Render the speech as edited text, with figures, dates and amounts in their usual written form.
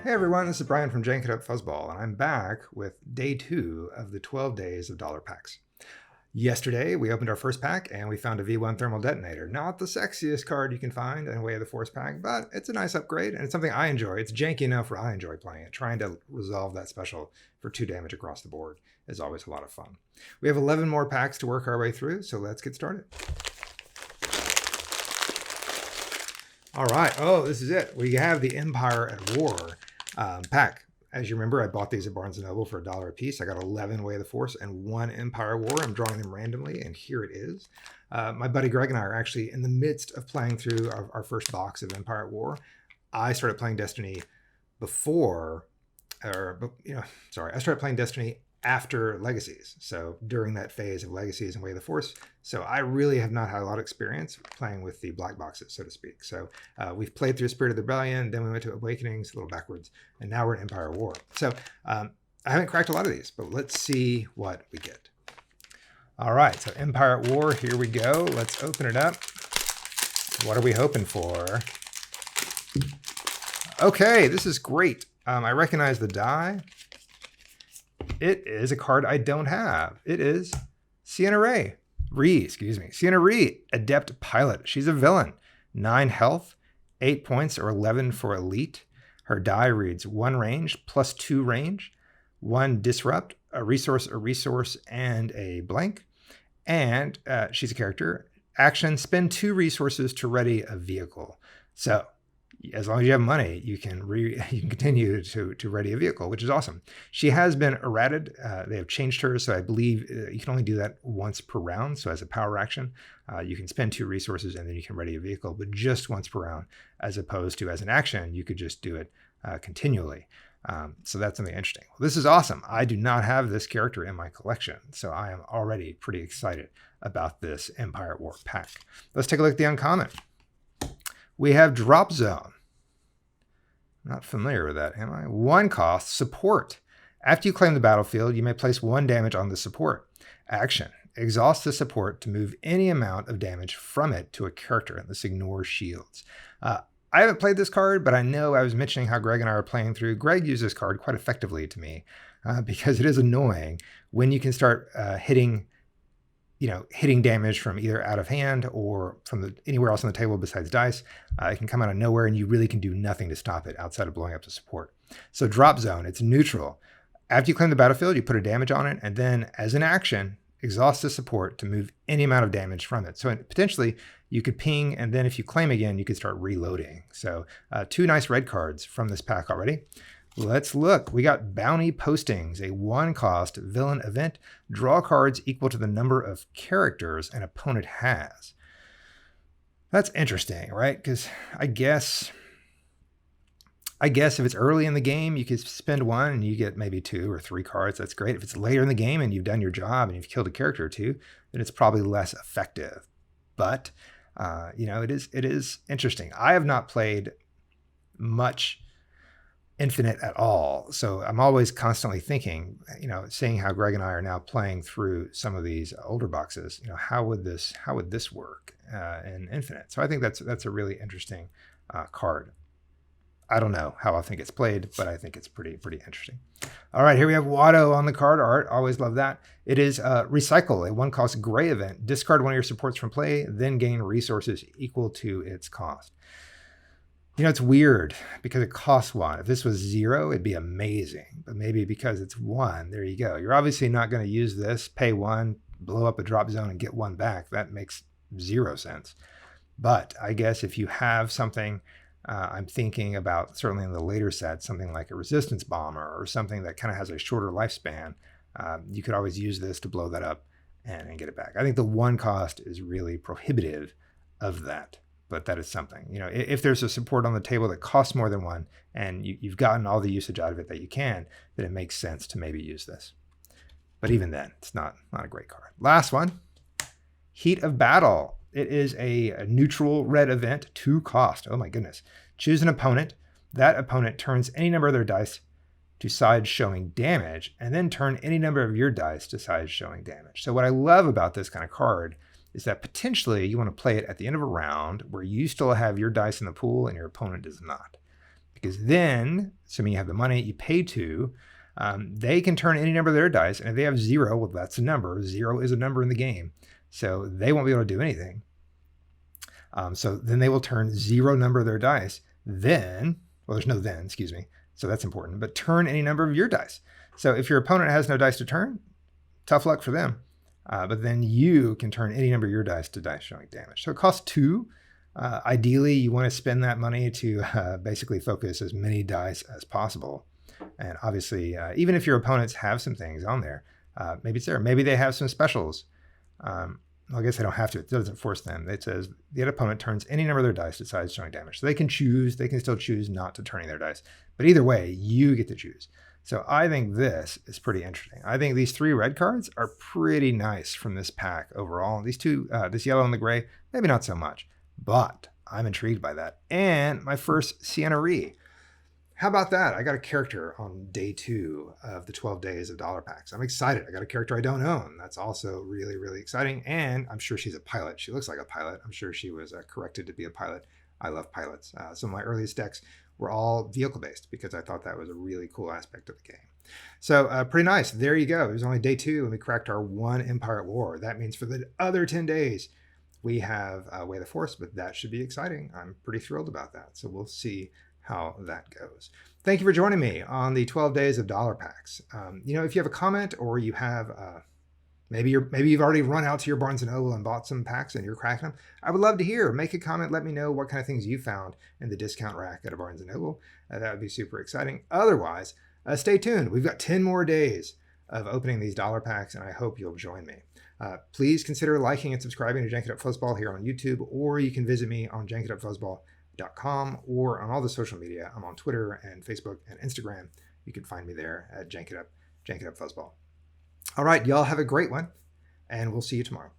Hey everyone, this is Brian from Jank Fuzzball, and I'm back with day 2 of the 12 days of dollar packs. Yesterday, we opened our first pack and we found a V1 thermal detonator. Not the sexiest card you can find in Way of the Force pack, but it's a nice upgrade and it's something I enjoy. It's janky enough where I enjoy playing it. Trying to resolve that special for 2 damage across the board is always a lot of fun. We have 11 more packs to work our way through, so let's get started. All right, oh, this is it. We have the Empire at War pack. As you remember, I bought these at Barnes & Noble for $1 a piece. I got 11 Way of the Force and 1 Empire War. I'm drawing them randomly, and here it is. My buddy Greg and I are actually in the midst of playing through our first box of Empire at War. I started playing Destiny I started playing Destiny after Legacies. So during that phase of Legacies and Way of the Force. So I really have not had a lot of experience playing with the black boxes, so to speak. So we've played through Spirit of the Rebellion, then we went to Awakenings, a little backwards, and now we're in Empire War. So I haven't cracked a lot of these, but let's see what we get. All right, so Empire at War, here we go. Let's open it up. What are we hoping for? Okay, this is great. I recognize the die. It is a card I don't have. It is Sienna Ree, Adept Pilot. She's a villain. 9 health, 8 points or 11 for elite. Her die reads 1 range plus 2 range, 1 disrupt, a resource, and a blank. And she's a character. Action, spend 2 resources to ready a vehicle. So as long as you have money, you can continue to ready a vehicle, which is awesome. She has been errated. They have changed her, so I believe you can only do that once per round. So as a power action, you can spend 2 resources and then you can ready a vehicle, but just once per round, as opposed to as an action, you could just do it continually. So that's something interesting. Well, this is awesome. I do not have this character in my collection, so I am already pretty excited about this Empire at War pack. Let's take a look at the uncommon. We have Drop Zone. Not familiar with that, am I? 1 cost, support. After you claim the battlefield, you may place 1 damage on the support. Action, exhaust the support to move any amount of damage from it to a character, and this ignores shields. I haven't played this card, but I know I was mentioning how Greg and I are playing through. Greg used this card quite effectively to me because it is annoying when you can start hitting damage from either out of hand or from anywhere else on the table besides dice. It can come out of nowhere and you really can do nothing to stop it outside of blowing up the support. So Drop Zone, it's neutral. After you claim the battlefield, you put a damage on it, and then as an action, exhaust the support to move any amount of damage from it. So potentially you could ping, and then if you claim again, you could start reloading. So 2 nice red cards from this pack already. Let's look. We got Bounty Postings, a 1 cost villain event. Draw cards equal to the number of characters an opponent has. That's interesting, right? Because I guess if it's early in the game, you could spend 1 and you get maybe 2 or 3 cards. That's great. If it's later in the game and you've done your job and you've killed a character or 2, then it's probably less effective. But it is interesting. I have not played much Infinite at all. So I'm always constantly thinking, seeing how Greg and I are now playing through some of these older boxes, how would this work in Infinite? So I think that's a really interesting card. I don't know how often it gets played, but I think it's pretty interesting. All right, here we have Watto on the card art. Always love that. It is Recycle, a 1 cost gray event. Discard 1 of your supports from play, then gain resources equal to its cost. It's weird because it costs 1. If this was 0, it'd be amazing. But maybe because it's 1, there you go. You're obviously not going to use this, pay 1, blow up a Drop Zone and get 1 back. That makes 0 sense. But I guess if you have something, I'm thinking about certainly in the later sets, something like a Resistance Bomber or something that kind of has a shorter lifespan, you could always use this to blow that up and get it back. I think the 1 cost is really prohibitive of that. But that is something, if there's a support on the table that costs more than 1 and you've gotten all the usage out of it that you can, then it makes sense to maybe use this. But even then, it's not a great card. Last one, Heat of Battle. It is a neutral red event, 2 cost. Oh my goodness. Choose an opponent. That opponent turns any number of their dice to sides showing damage, and then turn any number of your dice to sides showing damage. So what I love about this kind of card is that potentially you want to play it at the end of a round where you still have your dice in the pool and your opponent does not. because then, assuming you have the money, you pay 2, they can turn any number of their dice, and if they have 0, well, that's a number. 0 is a number in the game, so they won't be able to do anything. So then they will turn 0 number of their dice. Then, well, there's no then, excuse me. So that's important. But turn any number of your dice. So if your opponent has no dice to turn, tough luck for them. But then you can turn any number of your dice to dice showing damage. So it costs 2. Ideally, you want to spend that money to basically focus as many dice as possible. And obviously, even if your opponents have some things on there, maybe it's there. Maybe they have some specials. I guess they don't have to. It doesn't force them. It says the opponent turns any number of their dice besides showing damage. So they can choose. They can still choose not to turn their dice. But either way, you get to choose. So I think this is pretty interesting. I think these 3 red cards are pretty nice from this pack overall. These 2, this yellow and the gray, maybe not so much. But I'm intrigued by that. And my first Sienna Ree. How about that? I got a character on day 2 of the 12 days of dollar packs. I'm excited. I got a character I don't own. That's also really, really exciting. And I'm sure she's a pilot. She looks like a pilot. I'm sure she was corrected to be a pilot. I love pilots. Some of my earliest decks were all vehicle-based because I thought that was a really cool aspect of the game. So pretty nice. There you go. It was only day 2 and we cracked our 1 Empire at War. That means for the other 10 days, we have Way of the Force, but that should be exciting. I'm pretty thrilled about that. So we'll see how that goes. Thank you for joining me on the 12 days of dollar packs. If you have a comment or you have maybe you've already run out to your Barnes & Noble and bought some packs and you're cracking them, I would love to hear. Make a comment. Let me know what kind of things you found in the discount rack at a Barnes & Noble. That would be super exciting. Otherwise, stay tuned. We've got 10 more days of opening these dollar packs, and I hope you'll join me. Please consider liking and subscribing to Jank It Up Fuzzball here on YouTube, or you can visit me on jankitupfuzzball.com or on all the social media. I'm on Twitter and Facebook and Instagram. You can find me there at Jank It Up Fuzzball. All right, y'all have a great one, and we'll see you tomorrow.